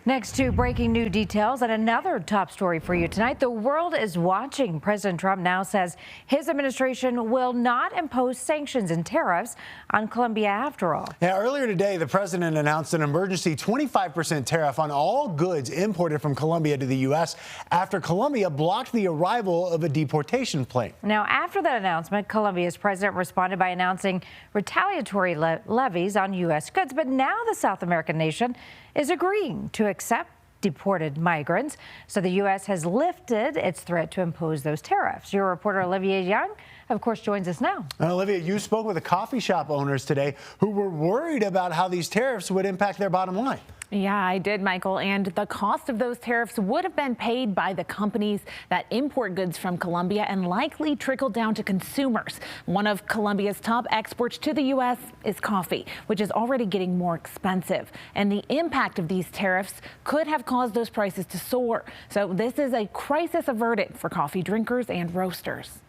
Next to breaking new details and another top story for you tonight. The world is watching. President Trump now says his administration will not impose sanctions and tariffs on Colombia after all. Yeah, earlier today, the president announced an emergency 25% tariff on all goods imported from Colombia to the U.S. after Colombia blocked the arrival of a deportation plane. Now, after that announcement, Colombia's president responded by announcing retaliatory levies on U.S. goods. But now the South American nation is agreeing to accept deported migrants. So the U.S. has lifted its threat to impose those tariffs. Your reporter Olivia Young, of course, joins us now. Olivia, you spoke with the coffee shop owners today who were worried about how these tariffs would impact their bottom line. Yeah, I did, Michael. And the cost of those tariffs would have been paid by the companies that import goods from Colombia and likely trickled down to consumers. One of Colombia's top exports to the U.S. is coffee, which is already getting more expensive. And the impact of these tariffs could have caused those prices to soar. So this is a crisis averted for coffee drinkers and roasters.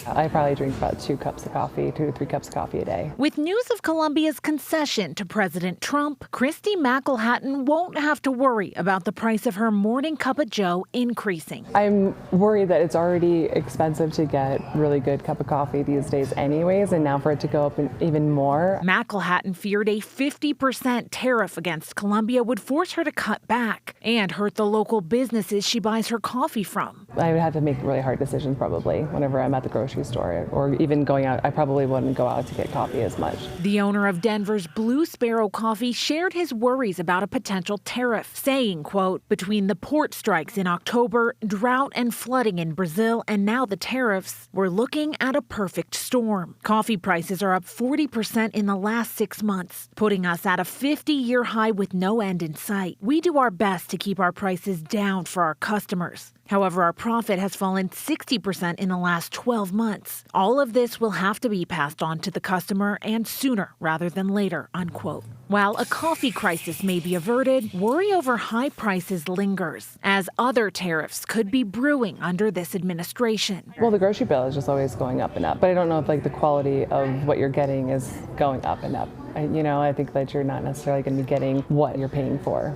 I probably drink about 2 to 3 cups of coffee a day. With news of Colombia's concession to President Trump, Christy McElhatton won't have to worry about the price of her morning cup of joe increasing. I'm worried that it's already expensive to get really good cup of coffee these days anyways, and now for it to go up even more. McElhatton feared a 50% tariff against Colombia would force her to cut back and hurt the local businesses she buys her coffee from. I would have to make really hard decisions probably whenever I'm at the grocery store or even going out. I probably wouldn't go out to get coffee as much. The owner of Denver's Blue Sparrow Coffee shared his worries about a potential tariff, saying, quote, between the port strikes in October, drought and flooding in Brazil, and now the tariffs, we're looking at a perfect storm. Coffee prices are up 40% in the last 6 months, putting us at a 50-year high with no end in sight. We do our best to keep our prices down for our customers. However, our profit has fallen 60% in the last 12 months. All of this will have to be passed on to the customer and sooner rather than later, unquote. While a coffee crisis may be averted, worry over high prices lingers, as other tariffs could be brewing under this administration. Well, the grocery bill is just always going up and up, but I don't know if the quality of what you're getting is going up and up. I think that you're not necessarily going to be getting what you're paying for.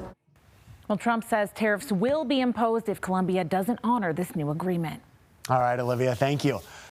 Well, Trump says tariffs will be imposed if Colombia doesn't honor this new agreement. All right, Olivia, thank you.